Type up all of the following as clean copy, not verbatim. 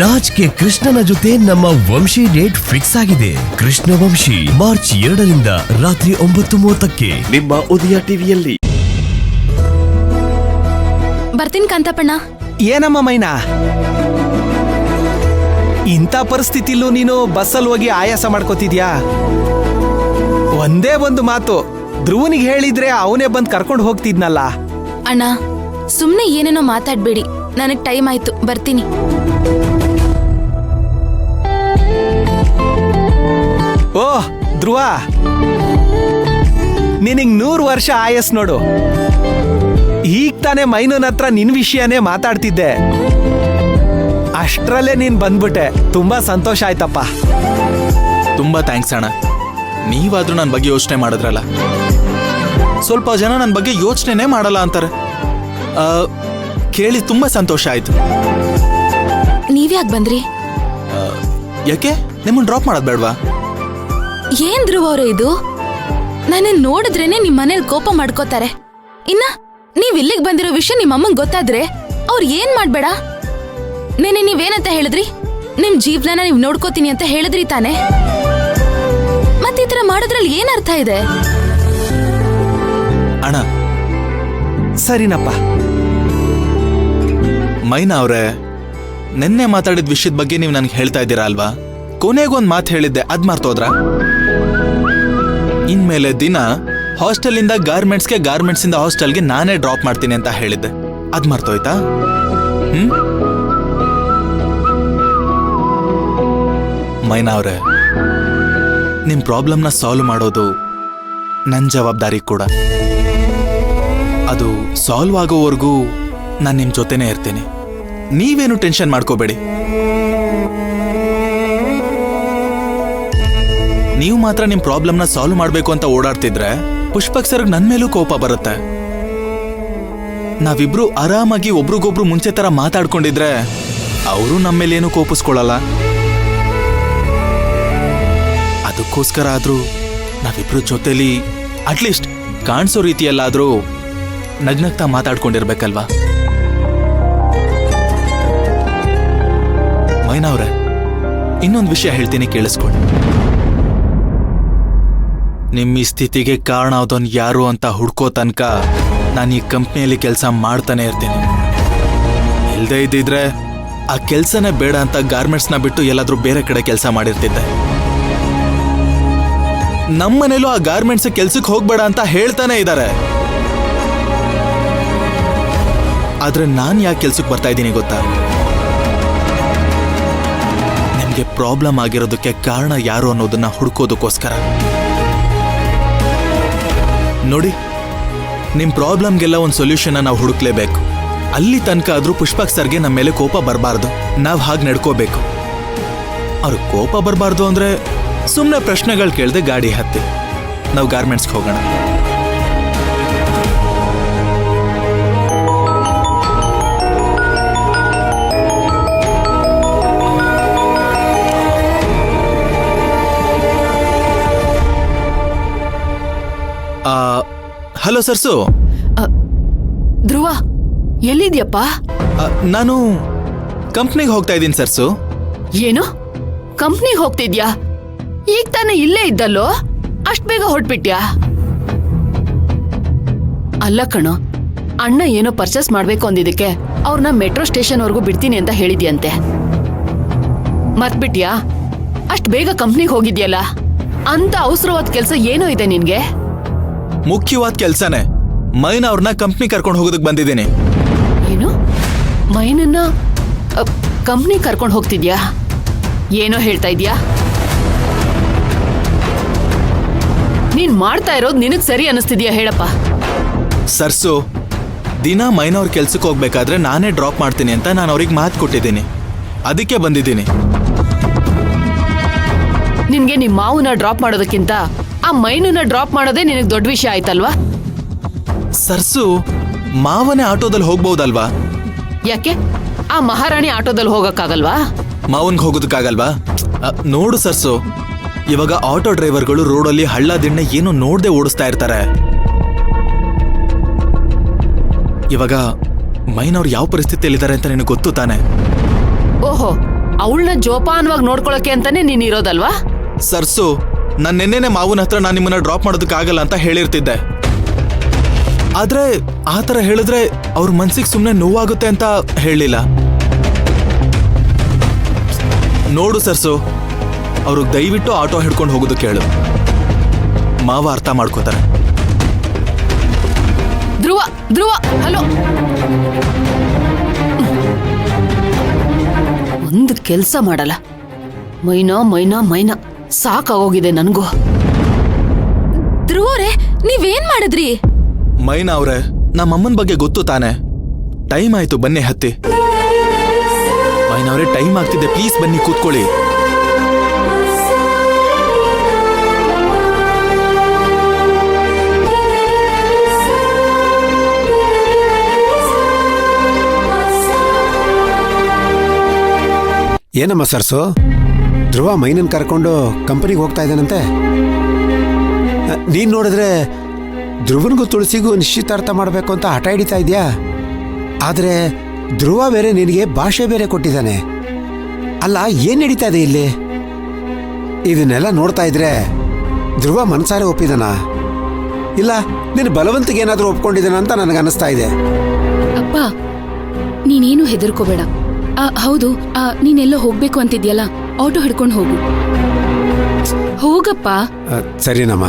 ರಾಜ್ ಗೆ ಕೃಷ್ಣನ ಜೊತೆ ನಮ್ಮ ವಂಶಿ ಡೇಟ್ ಫಿಕ್ಸ್ ಆಗಿದೆ. ಕೃಷ್ಣ ವಂಶಿ ಮಾರ್ಚ್ 2ರಿಂದ ರಾತ್ರಿ 9:30ಕ್ಕೆ ನಿಮ್ಮ ಉದಯ ಟಿವಿಯಲ್ಲಿ. ಬರ್ತೀನಿ ಕಾಂತಪ್ಪಣ್ಣ. ಏನಮ್ಮ ಮೈನಾ, ಇಂಥ ಪರಿಸ್ಥಿತಿಲೂ ನೀನು ಬಸ್ಸಲ್ಲಿ ಹೋಗಿ ಆಯಾಸ ಮಾಡ್ಕೋತಿದ್ಯಾ? ಒಂದೇ ಒಂದು ಮಾತು ಧ್ರುವನಿಗೆ ಹೇಳಿದ್ರೆ ಅವನೇ ಬಂದು ಕರ್ಕೊಂಡು ಹೋಗ್ತಿದ್ನಲ್ಲ. ಅಣ್ಣ ಸುಮ್ನೆ ಏನೇನೋ ಮಾತಾಡ್ಬೇಡಿ, ನನಗ್ ಟೈಮ್ ಆಯ್ತು, ಬರ್ತೀನಿ. ಓಹ್ ಧ್ರುವ, ನಿನಗ್ 100 ವರ್ಷ ಆಯಸ್ ನೋಡು. ಈಗ ತಾನೇ ಮೈನೂನ್ ಹತ್ರ ನಿನ್ ವಿಷಯನೇ ಮಾತಾಡ್ತಿದ್ದೆ, ಅಷ್ಟ್ರಲ್ಲೇ ನೀನ್ ಬಂದ್ಬಿಟ್ಟೆ. ತುಂಬಾ ಸಂತೋಷ ಆಯ್ತಪ್ಪ. ತುಂಬಾ ಥ್ಯಾಂಕ್ಸ್ ಅಣ್ಣ. ನೀವಾದ್ರೂ ನನ್ನ ಬಗ್ಗೆ ಯೋಚನೆ ಮಾಡಿದ್ರಲ್ಲ. ಸ್ವಲ್ಪ ಜನ ನನ್ನ ಬಗ್ಗೆ ಯೋಚನೆನೇ ಮಾಡಲ್ಲ ಅಂತಾರೆ. ಕೇಳಿ ತುಂಬಾ ಸಂತೋಷ ಆಯ್ತು. ನೀವ್ಯಾಕ್ ಬಂದ್ರಿ? ಯಾಕೆ ನಿಮ್ಮನ್ನ ಡ್ರಾಪ್ ಮಾಡೋದ್ ಬೇಡ್ವಾ? ಏನ್ ಧ್ರುವ ಅವ್ರೆ ಇದು? ನನ್ನ ನೋಡಿದ್ರೇನೆ ನಿಮ್ ಮನೇಲಿ ಕೋಪ ಮಾಡ್ಕೋತಾರೆ. ಇನ್ನ ನೀವ್ ಇಲ್ಲಿಗೆ ಬಂದಿರೋ ವಿಷಯ ನಿಮ್ ಅಮ್ಮಂಗ್ ಗೊತ್ತಾದ್ರೆ ಅವ್ರು ಏನ್ ಮಾಡ್ಬೇಡ. ನೆನೆ ನೀವೇನಂತ ಹೇಳಿದ್ರಿ? ನಿಮ್ ಜೀವನ ನೀವ್ ನೋಡ್ಕೋತೀನಿ ಅಂತ ಹೇಳಿದ್ರಿ ತಾನೆ? ಮತ್ತೆ ಈ ತರ ಮಾಡೋದ್ರಲ್ಲಿ ಏನ್ ಅರ್ಥ ಇದೆ? ಅಣ್ಣ ಸರಿನಪ್ಪ. ಮೈನಾ ಅವ್ರೆ, ನಿನ್ನೆ ಮಾತಾಡಿದ ವಿಷಯದ ಬಗ್ಗೆ ನೀವು ನನ್ಗೆ ಹೇಳ್ತಾ ಇದ್ದೀರಾ ಅಲ್ವಾ? ಕೊನೆಗೊಂದು ಮಾತು ಹೇಳಿದ್ದೆ, ಅದ್ ಮರ್ತೋದ್ರ? ಇನ್ಮೇಲೆ ದಿನ ಹಾಸ್ಟೆಲಿಂದ ಗಾರ್ಮೆಂಟ್ಸ್ಗೆ, ಗಾರ್ಮೆಂಟ್ಸಿಂದ ಹಾಸ್ಟೆಲ್ಗೆ ನಾನೇ ಡ್ರಾಪ್ ಮಾಡ್ತೀನಿ ಅಂತ ಹೇಳಿದ್ದೆ, ಅದ್ ಮರ್ತೋಯ್ತಾ? ಮೈನಾ ಅವ್ರೆ, ನಿಮ್ ಪ್ರಾಬ್ಲಮ್ನ ಸಾಲ್ವ್ ಮಾಡೋದು ನನ್ನ ಜವಾಬ್ದಾರಿ ಕೂಡ. ಅದು ಸಾಲ್ವ್ ಆಗೋವರೆಗೂ ನಾನು ನಿಮ್ ಜೊತೆನೇ ಇರ್ತೀನಿ. ನೀವೇನು ಟೆನ್ಷನ್ ಮಾಡ್ಕೋಬೇಡಿ. ನೀವು ಮಾತ್ರ ನಿಮ್ ಪ್ರಾಬ್ಲಮ್ನ ಸಾಲ್ವ್ ಮಾಡ್ಬೇಕು ಅಂತ ಓಡಾಡ್ತಿದ್ರೆ ಪುಷ್ಪಕ್ ಸರ್ಗ್ ನನ್ ಮೇಲೂ ಕೋಪ ಬರುತ್ತೆ. ನಾವಿಬ್ರು ಆರಾಮಾಗಿ ಒಬ್ರಿಗೊಬ್ರು ಮುಂಚೆ ತರ ಮಾತಾಡ್ಕೊಂಡಿದ್ರೆ ಅವರು ನಮ್ಮೇಲೇನು ಕೋಪಿಸ್ಕೊಳ್ಳಲ್ಲ. ಅದಕ್ಕೋಸ್ಕರ ಆದ್ರೂ ನಾವಿಬ್ರು ಜೊತೆಲಿ ಅಟ್ಲೀಸ್ಟ್ ಕಾಣಿಸೋ ರೀತಿಯಲ್ಲಾದ್ರೂ ನಗ್ನಗ್ತಾ ಮಾತಾಡ್ಕೊಂಡಿರ್ಬೇಕಲ್ವಾ? ಮೈನಾ ಅವ್ರೆ, ಇನ್ನೊಂದು ವಿಷಯ ಹೇಳ್ತೀನಿ, ಕೇಳಿಸ್ಕೊಳ್ಳಿ. ನಿಮ್ಮ ಈ ಸ್ಥಿತಿಗೆ ಕಾರಣ ಅದೊಂದು ಯಾರು ಅಂತ ಹುಡ್ಕೋ ತನಕ ನಾನು ಈ ಕಂಪ್ನಿಯಲ್ಲಿ ಕೆಲಸ ಮಾಡ್ತಾನೆ ಇರ್ತೀನಿ. ಇಲ್ಲದೆ ಇದ್ದಿದ್ರೆ ಆ ಕೆಲಸನೇ ಬೇಡ ಅಂತ ಗಾರ್ಮೆಂಟ್ಸ್ನ ಬಿಟ್ಟು ಎಲ್ಲಾದ್ರೂ ಬೇರೆ ಕಡೆ ಕೆಲಸ ಮಾಡಿರ್ತಿದ್ದೆ. ನಮ್ಮನೇಲೂ ಆ ಗಾರ್ಮೆಂಟ್ಸ್ ಕೆಲ್ಸಕ್ಕೆ ಹೋಗ್ಬೇಡ ಅಂತ ಹೇಳ್ತಾನೆ ಇದ್ದಾರೆ. ಆದ್ರೆ ನಾನು ಯಾಕೆ ಕೆಲ್ಸಕ್ಕೆ ಬರ್ತಾ ಇದ್ದೀನಿ ಗೊತ್ತಾ? ನಿಮ್ಗೆ ಪ್ರಾಬ್ಲಮ್ ಆಗಿರೋದಕ್ಕೆ ಕಾರಣ ಯಾರು ಅನ್ನೋದನ್ನ ಹುಡ್ಕೋದಕ್ಕೋಸ್ಕರ. ನೋಡಿ, ನಿಮ್ ಪ್ರಾಬ್ಲಮ್ಗೆಲ್ಲ ಒಂದು ಸೊಲ್ಯೂಷನ್ ನಾವು ಹುಡುಕ್ಲೇಬೇಕು. ಅಲ್ಲಿ ತನಕ ಆದ್ರೂ ಪುಷ್ಪಕ್ ಸರ್ಗೆ ನಮ್ಮ ಮೇಲೆ ಕೋಪ ಬರಬಾರ್ದು. ನಾವು ಹಾಗೆ ನಡ್ಕೋಬೇಕು. ಅವ್ರ ಕೋಪ ಬರಬಾರ್ದು ಅಂದ್ರೆ ಸುಮ್ಮನೆ ಪ್ರಶ್ನೆಗಳು ಕೇಳದೆ ಗಾಡಿ ಹತ್ತಿ ನಾವು ಗಾರ್ಮೆಂಟ್ಸ್ಗೆ ಹೋಗೋಣ. ಹಲೋ ಸರ್ಸು. ಧ್ರುವ, ಎಲ್ಲಿದ್ಯಪ್ಪ? ನಾನು ಕಂಪ್ನಿಗೆ ಹೋಗ್ತಾ ಇದ್ದೀನಿ ಸರ್ಸು. ಏನು, ಕಂಪ್ನಿಗೆ ಹೋಗ್ತಿದ್ಯಾ? ಈಗ ತಾನೇ ಇಲ್ಲೇ ಇದ್ದಲ್ಲೋ, ಅಷ್ಟ್ ಬೇಗ ಹೊರಟ್ಬಿಟ್ಯಾ? ಅಲ್ಲ ಕಣೋ, ಅಣ್ಣ ಏನೋ ಪರ್ಚೇಸ್ ಮಾಡ್ಬೇಕು ಅಂದಿದ್ದಕ್ಕೆ ಅವ್ರನ್ನ ಮೆಟ್ರೋ ಸ್ಟೇಷನ್ ವರ್ಗೂ ಬಿಡ್ತೀನಿ ಅಂತ ಹೇಳಿದ್ಯಂತೆ. ಮರ್ತ್ಬಿಟ್ಯಾ? ಅಷ್ಟ್ ಬೇಗ ಕಂಪ್ನಿಗೆ ಹೋಗಿದ್ಯಲ್ಲ, ಅಂತ ಅವಸರವಾದ ಕೆಲ್ಸ ಏನೋ ಇದೆ ನಿನ್ಗೆ? ಮುಖ್ಯವಾದ ಕೆಲ್ಸನೇ. ಮೈನಾ ಅವ್ರನ್ನ ಕಂಪ್ನಿ ಕರ್ಕೊಂಡು ಹೋಗೋದಕ್ಕೆ ಬಂದಿದ್ದೀನಿ. ಏನು, ಮೈನನ್ನ ಕಂಪ್ನಿ ಕರ್ಕೊಂಡು ಹೋಗ್ತಿದ್ಯಾ? ಏನೋ ಹೇಳ್ತಾ ಇದ್ಯಾ? ನೀನ್ ಮಾಡ್ತಾ ಇರೋದು ನಿನಗ್ ಸರಿ ಅನಿಸ್ತಿದ್ಯಾ ಹೇಳಪ್ಪ? ಸರ್ಸು, ದಿನ ಮೈನಾ ಅವ್ರ ಕೆಲ್ಸಕ್ಕೆ ಹೋಗ್ಬೇಕಾದ್ರೆ ನಾನೇ ಡ್ರಾಪ್ ಮಾಡ್ತೀನಿ ಅಂತ ನಾನು ಅವ್ರಿಗೆ ಮಾತು ಕೊಟ್ಟಿದ್ದೀನಿ. ಅದಕ್ಕೆ ಬಂದಿದ್ದೀನಿ. ನಿನ್ಗೆ ನಿಮ್ ಮಾವನ್ನ ಡ್ರಾಪ್ ಮಾಡೋದಕ್ಕಿಂತ ಆ ಮೈನನ್ನ ಡ್ರಾಪ್ ಮಾಡೋದೇ ನಿನಗ್ ದೊಡ್ಡ ವಿಷಯ ಆಯ್ತಲ್ವಾ? ಸರ್ಸು, ಮಾವನೇ ಆಟೋದಲ್ಲಿ ಹೋಗ್ಬಹುದಲ್ವಾ? ಯಾಕೆ, ಆ ಮಹಾರಾಣಿ ಆಟೋದಲ್ಲಿ ಹೋಗಕ್ಕಾಗಲ್ವಾ? ಮಾವನ್ಗೆ ಹೋಗೋದಕ್ಕಾಗಲ್ವಾ? ನೋಡು ಸರ್ಸು, ಇವಾಗ ಆಟೋ ಡ್ರೈವರ್ಗಳು ರೋಡಲ್ಲಿ ಹಳ್ಳ ದಿಣ್ಣೆ ಏನು ನೋಡದೆ ಓಡಿಸ್ತಾ ಇರ್ತಾರೆ. ಇವಾಗ ಮೈನವ್ರು ಯಾವ ಪರಿಸ್ಥಿತಿಯಲ್ಲಿದ್ದಾರೆ ಅಂತ ನಿನಗೆ ಗೊತ್ತು ತಾನೆ? ಓಹೋ, ಅವಳನ್ನ ಜೋಪಾನವಾಗಿ ನೋಡ್ಕೊಳಕ್ಕೆ ಅಂತಾನೆ ನೀನ್ ಇರೋದಲ್ವಾ? ಸರ್ಸು, ನಾನು ನೆನ್ನೆನೆ ಮಾವನ ಹತ್ರ ನಾನು ನಿಮ್ಮನ್ನ ಡ್ರಾಪ್ ಮಾಡೋದಕ್ಕಾಗಲ್ಲ ಅಂತ ಹೇಳಿರ್ತಿದ್ದೆ. ಆದ್ರೆ ಆ ಥರ ಹೇಳಿದ್ರೆ ಅವ್ರ ಮನ್ಸಿಗೆ ಸುಮ್ಮನೆ ನೋವಾಗುತ್ತೆ ಅಂತ ಹೇಳಿಲ್ಲ. ನೋಡು ಸರ್ಸು, ಅವ್ರಿಗೆ ದಯವಿಟ್ಟು ಆಟೋ ಹಿಡ್ಕೊಂಡು ಹೋಗೋದಕ್ಕೆ ಹೇಳು. ಮಾವ ಅರ್ಥ ಮಾಡ್ಕೋತಾರೆ. ಧ್ರುವ, ಧ್ರುವ, ಹಲೋ. ಒಂದು ಕೆಲ್ಸ ಮಾಡಲ್ಲ. ಮೈನಾ ಮೈನಾ ಮೈನಾ ಸಾಕಾಗೋಗಿದೆ ನನ್ಗೂ. ಧ್ರುವರೇ, ನೀವೇನ್ ಮಾಡಿದ್ರಿ? ಮೈನಾ ಅವ್ರೆ, ನಮ್ಮಮ್ಮನ ಬಗ್ಗೆ ಗೊತ್ತು ತಾನೆ. ಟೈಮ್ ಆಯ್ತು, ಬನ್ನಿ ಹತ್ತಿ. ಮೈನಾ ಅವ್ರೆ, ಟೈಮ್ ಆಗ್ತಿದೆ, ಪ್ಲೀಸ್ ಬನ್ನಿ ಕೂತ್ಕೊಳ್ಳಿ. ಏನಮ್ಮ ಸರ್ಸು, ಧ್ರುವ ಮೈನನ್ ಕರ್ಕೊಂಡು ಕಂಪನಿಗೆ ಹೋಗ್ತಾ ಇದ್ದಾನಂತೆ. ನೀನ್ ನೋಡಿದ್ರೆ ಧ್ರುವನ್ಗೂ ತುಳಸಿಗೂ ನಿಶ್ಚಿತಾರ್ಥ ಮಾಡಬೇಕು ಅಂತ ಹಠ ಹಿಡಿತಾ ಇದೆಯಾ? ಆದರೆ ಧ್ರುವ ಬೇರೆ ನಿನಗೆ ಭಾಷೆ ಬೇರೆ ಕೊಟ್ಟಿದ್ದಾನೆ. ಅಲ್ಲ, ಏನ್ ನಡೀತಾ ಇದೆ ಇಲ್ಲಿ? ಇದನ್ನೆಲ್ಲ ನೋಡ್ತಾ ಇದ್ರೆ ಧ್ರುವ ಮನ್ಸಾರೆ ಒಪ್ಪಿದಾನ, ಇಲ್ಲ ನೀನು ಬಲವಂತಿಗೆ ಏನಾದರೂ ಒಪ್ಕೊಂಡಿದ್ದಾನ ಅಂತ ನನಗನ್ನಿಸ್ತಾ ಇದೆ. ಅಪ್ಪ, ನೀನೇನು ಹೆದರ್ಕೋಬೇಡ. ಹೌದು, ನೀನೆಲ್ಲೋ ಹೋಗ್ಬೇಕು ಅಂತಿದ್ಯಲ್ಲ, ಆಟೋ ಹಿಡ್ಕೊಂಡು ಹೋಗು. ಹೋಗಪ್ಪ. ಸರಿನಮ್ಮ.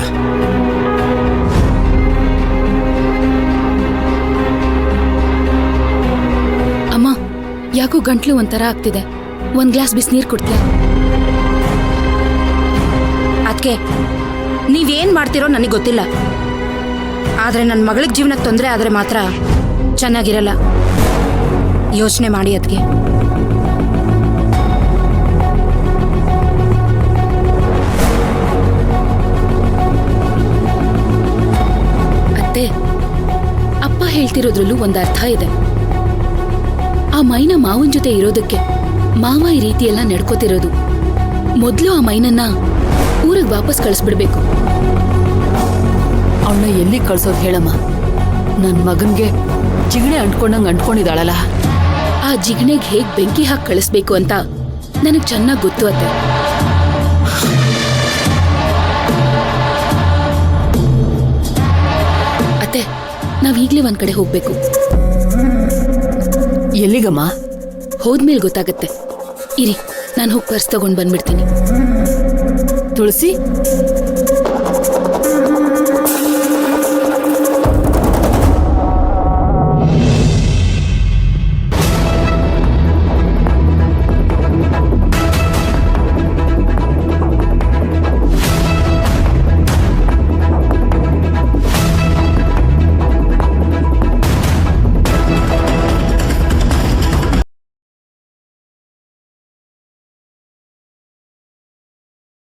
ಅಮ್ಮ, ಯಾಕೋ ಗಂಟ್ಲು ಒಂಥರ ಆಗ್ತಿದೆ. ಒಂದ್ ಗ್ಲಾಸ್ ಬಿಸಿನೀರು ಕೊಡ್ತೀಯ? ಅದಕ್ಕೆ ನೀವೇನ್ ಮಾಡ್ತಿರೋ ನನಗೆ ಗೊತ್ತಿಲ್ಲ, ಆದ್ರೆ ನನ್ನ ಮಗಳಿಗೆ ಜೀವನಕ್ಕೆ ತೊಂದರೆ ಆದ್ರೆ ಮಾತ್ರ ಚೆನ್ನಾಗಿರಲ್ಲ. ಯೋಚನೆ ಮಾಡಿ ಅದಕ್ಕೆ. ಅತ್ತೆ, ಅಪ್ಪ ಹೇಳ್ತಿರೋದ್ರಲ್ಲೂ ಒಂದು ಅರ್ಥ ಇದೆ. ಆ ಮೈನ ಮಾವನ್ ಜೊತೆ ಇರೋದಕ್ಕೆ ಮಾವ ಈ ರೀತಿ ಎಲ್ಲ ನಡ್ಕೋತಿರೋದು. ಮೊದ್ಲು ಆ ಮೈನನ್ನ ಊರಿಗೆ ವಾಪಸ್ ಕಳಿಸ್ಬಿಡ್ಬೇಕು. ಅವಳನ್ನ ಎಲ್ಲಿ ಕಳ್ಸೋದು ಹೇಳಮ್ಮ? ನನ್ ಮಗನ್ಗೆ ಜಿಗಣೆ ಅಂಟ್ಕೊಂಡಂಗ್ ಅಂಟ್ಕೊಂಡಿದ್ದಾಳಲ್ಲ. ಆ ಜಿಗಣೆಗೆ ಹೇಗ್ ಬೆಂಕಿ ಹಾಕಿ ಕಳಿಸ್ಬೇಕು ಅಂತ ನನಗ್ ಚೆನ್ನಾಗ್ ಗೊತ್ತು ಅತ್ತೆ. ಅತ್ತೆ, ನಾವೀಗ್ಲೇ ಒಂದ್ ಕಡೆ ಹೋಗ್ಬೇಕು. ಎಲ್ಲಿಗಮ್ಮ? ಹೋದ್ಮೇಲೆ ಗೊತ್ತಾಗತ್ತೆ. ಇರಿ, ನಾನು ಹೋಗಿ ಪರ್ಸ್ ತಗೊಂಡ್ ಬಂದ್ಬಿಡ್ತೀನಿ. ತುಳಸಿ,